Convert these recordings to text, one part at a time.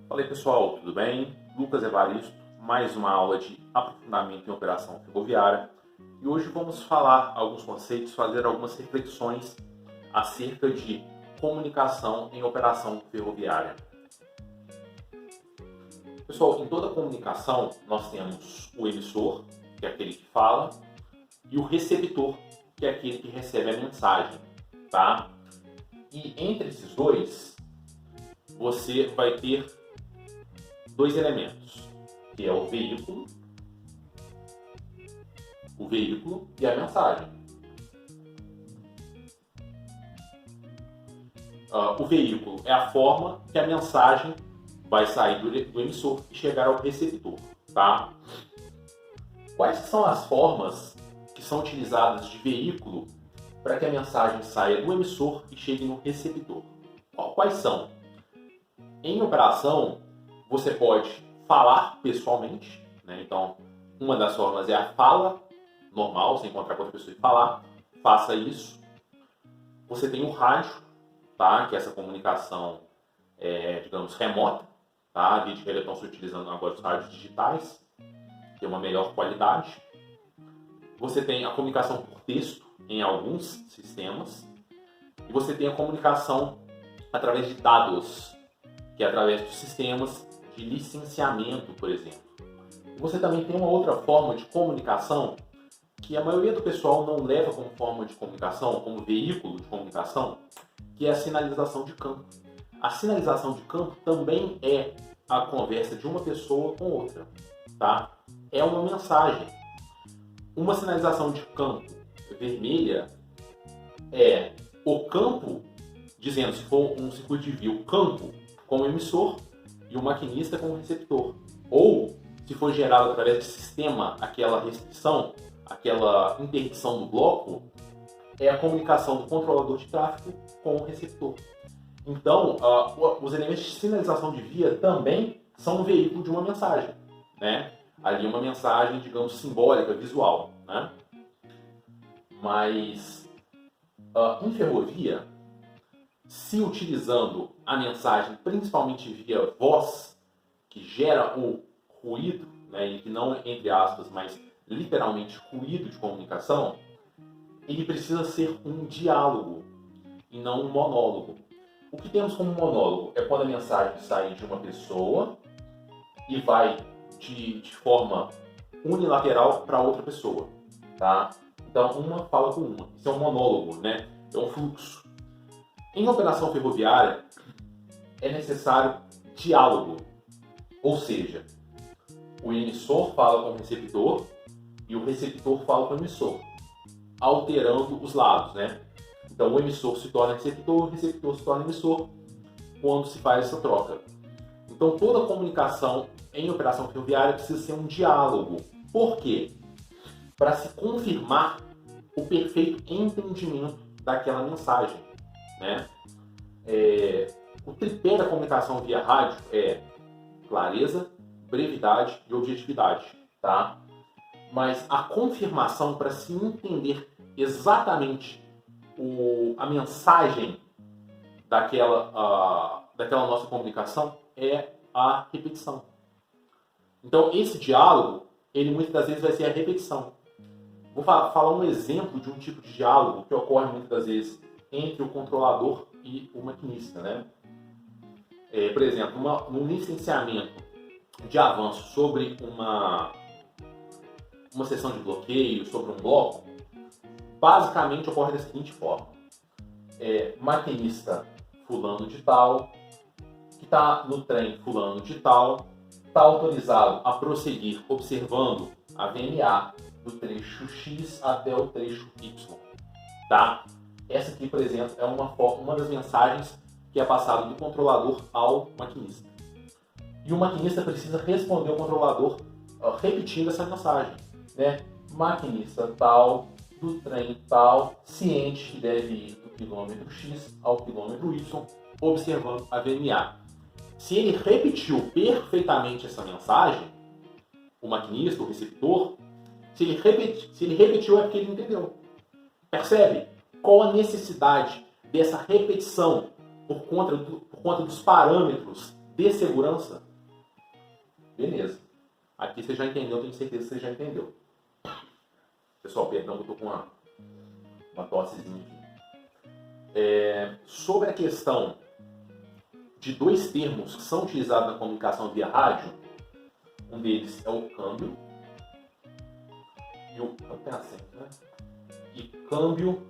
Fala aí pessoal, tudo bem? Lucas Evaristo, mais uma aula de aprofundamento em operação ferroviária. E hoje vamos falar alguns conceitos, fazer algumas reflexões acerca de comunicação em operação ferroviária. Pessoal, em toda comunicação nós temos o emissor, que é aquele que fala, e o receptor, que é aquele que recebe a mensagem, tá? E entre esses dois, você vai ter dois elementos, que é o veículo e a mensagem. O veículo é a forma que a mensagem vai sair do emissor e chegar ao receptor, tá? Quais são as formas que são utilizadas de veículo para que a mensagem saia do emissor e chegue no receptor? Quais são? Em operação, você pode falar pessoalmente, né? Então, uma das formas é a fala normal, você encontrar com outra pessoa e falar, faça isso. Você tem o rádio, tá? Que é essa comunicação, digamos, remota, tá? A vídeo estão se utilizando agora os rádios digitais, tem uma melhor qualidade. Você tem a comunicação por texto em alguns sistemas, e você tem a comunicação através de dados, que é através dos sistemas de licenciamento, por exemplo. Você também tem uma outra forma de comunicação que a maioria do pessoal não leva como forma de comunicação, como veículo de comunicação, que é a sinalização de campo. A sinalização de campo também é a conversa de uma pessoa com outra, tá? É uma mensagem. Uma sinalização de campo vermelha é o campo, dizendo, se for um circuito de via, o campo como emissor e o maquinista como receptor. Ou, se for gerado através do sistema, aquela restrição, aquela interdição do bloco, é a comunicação do controlador de tráfego com o receptor. Então, os elementos de sinalização de via também são um veículo de uma mensagem, né? Ali uma mensagem, digamos, simbólica, visual, né? Mas, em ferrovia, se utilizando a mensagem principalmente via voz, que gera o ruído, né, e que não, entre aspas, mas literalmente ruído de comunicação, ele precisa ser um diálogo e não um monólogo. O que temos como monólogo é quando a mensagem sai de uma pessoa e vai de forma unilateral para outra pessoa, tá? Então, uma fala com uma. Isso é um monólogo, né? É um fluxo. Em operação ferroviária, é necessário diálogo, ou seja, o emissor fala com o receptor e o receptor fala com o emissor, alterando os lados, né? Então, o emissor se torna receptor, o receptor se torna emissor quando se faz essa troca. Então, toda comunicação em operação ferroviária precisa ser um diálogo. Por quê? Para se confirmar o perfeito entendimento daquela mensagem, né? O tripé da comunicação via rádio é clareza, brevidade e objetividade, tá? Mas a confirmação para se entender exatamente a mensagem daquela nossa comunicação é a repetição. Então, esse diálogo, ele muitas das vezes vai ser a repetição. Vou falar um exemplo de um tipo de diálogo que ocorre muitas das vezes entre o controlador e o maquinista, né? Por exemplo, num licenciamento de avanço sobre uma seção de bloqueio, sobre um bloco, basicamente ocorre da seguinte forma. Maquinista fulano de tal, que está no trem fulano de tal, está autorizado a prosseguir observando a VMA do trecho X até o trecho Y, tá? Essa aqui, por exemplo, é uma das mensagens que é passada do controlador ao maquinista. E o maquinista precisa responder ao controlador repetindo essa mensagem, né? Maquinista tal, do trem tal, ciente que deve ir do quilômetro X ao quilômetro Y, observando a VMA. Se ele repetiu perfeitamente essa mensagem, o maquinista, o receptor, se ele repetiu é porque ele entendeu. Percebe? Qual a necessidade dessa repetição por conta dos parâmetros de segurança? Beleza. Aqui você já entendeu, tenho certeza que você já entendeu. Pessoal, perdão que eu tô com uma tossezinha aqui. Sobre a questão de dois termos que são utilizados na comunicação via rádio, um deles é o câmbio e câmbio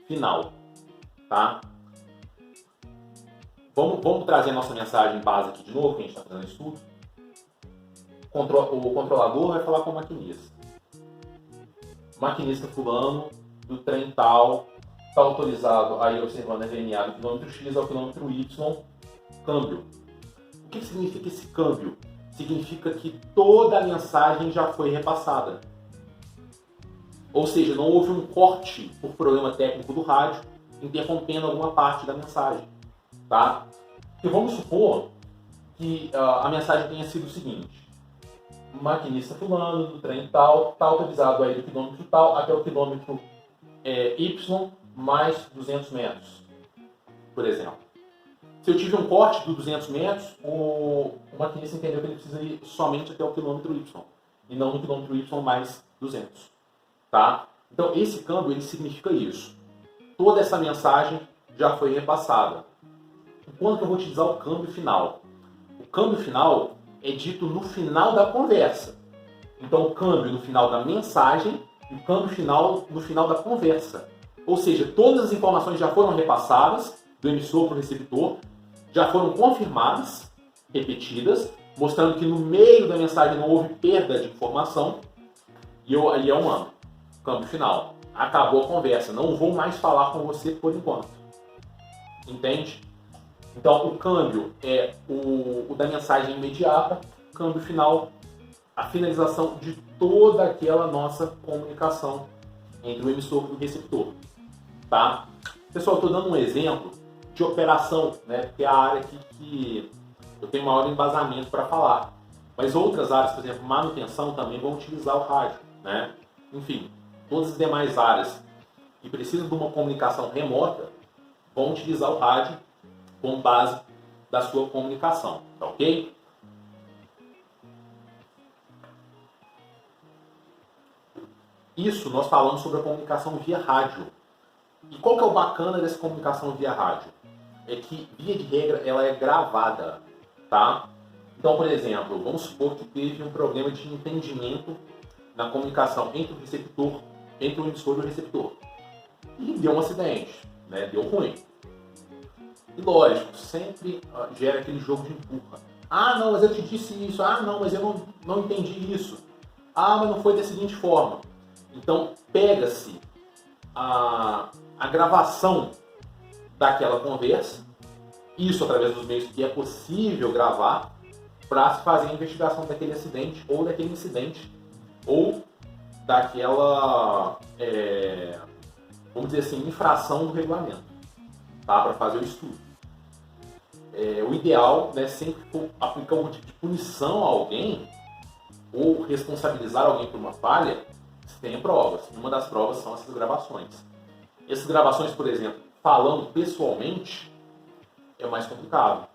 final, tá? Vamos trazer a nossa mensagem base aqui de novo, que a gente está fazendo estudo. O controlador vai falar com o maquinista. Maquinista fulano, do trem tal, está autorizado a ir observando a RNA do quilômetro X ao quilômetro Y, câmbio. O que significa esse câmbio? Significa que toda a mensagem já foi repassada. Ou seja, não houve um corte por problema técnico do rádio, interrompendo alguma parte da mensagem. Tá? E vamos supor que a mensagem tenha sido o seguinte: maquinista fulano, do trem tal, está autorizado a ir do quilômetro tal até o quilômetro Y mais 200 metros, por exemplo. Se eu tive um corte do 200 metros, o maquinista entendeu que ele precisa ir somente até o quilômetro Y, e não no quilômetro Y mais 200. Tá? Então, esse câmbio ele significa isso. Toda essa mensagem já foi repassada. Quando que eu vou utilizar o câmbio final? O câmbio final é dito no final da conversa. Então, o câmbio no final da mensagem e o câmbio final no final da conversa. Ou seja, todas as informações já foram repassadas do emissor para o receptor, já foram confirmadas, repetidas, mostrando que no meio da mensagem não houve perda de informação, e ali é um ano. Câmbio final. Acabou a conversa. Não vou mais falar com você por enquanto. Entende? Então, o câmbio é o da mensagem imediata, câmbio final, a finalização de toda aquela nossa comunicação entre o emissor e o receptor. Tá? Pessoal, estou dando um exemplo de operação, né, que é a área que eu tenho maior embasamento para falar. Mas outras áreas, por exemplo, manutenção, também vão utilizar o rádio. Né? Enfim, todas as demais áreas que precisam de uma comunicação remota vão utilizar o rádio com base da sua comunicação, tá ok? Isso nós falamos sobre a comunicação via rádio. E qual que é o bacana dessa comunicação via rádio? É que, via de regra, ela é gravada, tá? Então, por exemplo, vamos supor que teve um problema de entendimento na comunicação entre o receptor, entre o emissor e o receptor. E deu um acidente, né? Deu ruim. E lógico, sempre gera aquele jogo de empurra. Ah, não, mas eu te disse isso. Ah, não, mas eu não entendi isso. Ah, mas não foi da seguinte forma. Então, pega-se a gravação daquela conversa, isso através dos meios que é possível gravar, para se fazer a investigação daquele acidente, ou daquele incidente, ou daquela, vamos dizer assim, infração do regulamento, tá? Para fazer o estudo. O ideal, né, sempre for aplicar algum tipo de punição a alguém ou responsabilizar alguém por uma falha, se tenha provas. Uma das provas são essas gravações. Essas gravações, por exemplo, falando pessoalmente, é mais complicado.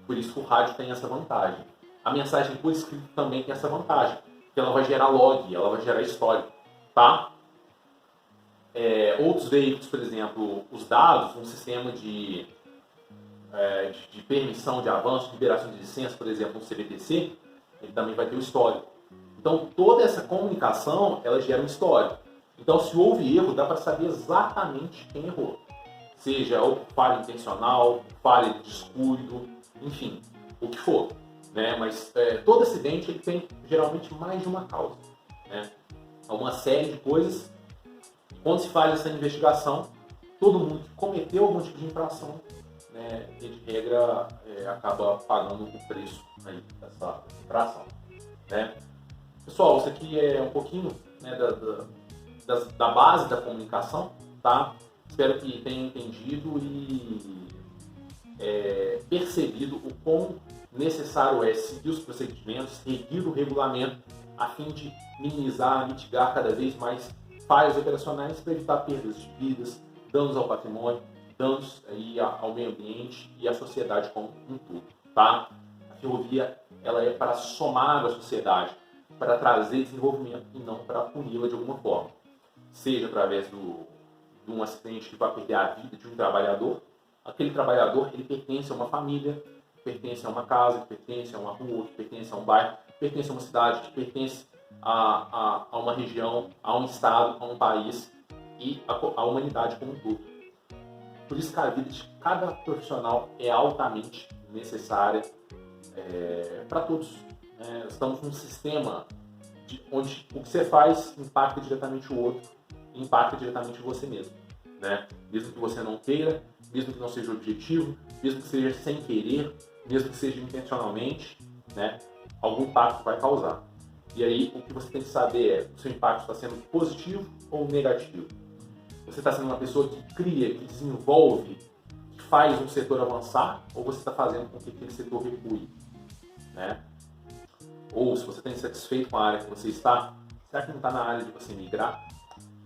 Por isso que o rádio tem essa vantagem. A mensagem por escrito também tem essa vantagem, que ela vai gerar log, ela vai gerar histórico, tá? Outros veículos, por exemplo, os dados, um sistema de permissão de avanço, de liberação de licença, por exemplo, um CBTC, ele também vai ter o histórico. Então, toda essa comunicação, ela gera um histórico. Então, se houve erro, dá para saber exatamente quem errou. Seja ou falha intencional, falha de descuido, enfim, o que for. Né? Mas todo acidente ele tem, geralmente, mais de uma causa. Né? Há uma série de coisas. Quando se faz essa investigação, todo mundo que cometeu algum tipo de infração, né, de regra, acaba pagando o preço aí dessa infração. Né? Pessoal, isso aqui é um pouquinho, né, da base da comunicação, tá? Espero que tenham entendido e percebido o quão necessário é seguir os procedimentos, seguir o regulamento, a fim de minimizar, mitigar cada vez mais falhas operacionais para evitar perdas de vidas, danos ao patrimônio, danos aí ao meio ambiente e à sociedade como um todo, tá? A ferrovia, ela é para somar a sociedade, para trazer desenvolvimento e não para puni-la de alguma forma. Seja através de um acidente que vai perder a vida de um trabalhador, aquele trabalhador, ele pertence a uma família, pertence a uma casa, que pertence a uma rua, que pertence a um bairro, que pertence a uma cidade, que pertence a uma região, a um estado, a um país e a humanidade como um todo. Por isso que a vida de cada profissional é altamente necessária para todos. Estamos num sistema onde o que você faz impacta diretamente o outro, impacta diretamente você mesmo. Né? Mesmo que você não queira, mesmo que não seja objetivo, mesmo que seja sem querer, mesmo que seja intencionalmente, né? Algum impacto vai causar. E aí o que você tem que saber é, o seu impacto está sendo positivo ou negativo? Você está sendo uma pessoa que cria, que desenvolve, que faz um setor avançar, ou você está fazendo com que aquele setor recue? Né? Ou se você está insatisfeito com a área que você está, será que não está na área de você migrar?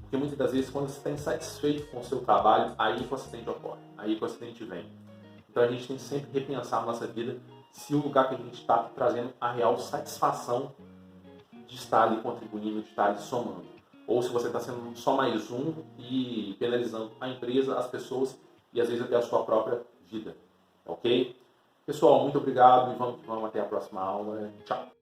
Porque muitas das vezes, quando você está insatisfeito com o seu trabalho, aí que o acidente ocorre, aí que o acidente vem. Então a gente tem que sempre repensar a nossa vida se o lugar que a gente está trazendo a real satisfação de estar ali contribuindo, de estar ali somando. Ou se você está sendo só mais um e penalizando a empresa, as pessoas e às vezes até a sua própria vida. Ok? Pessoal, muito obrigado e vamos até a próxima aula. Tchau!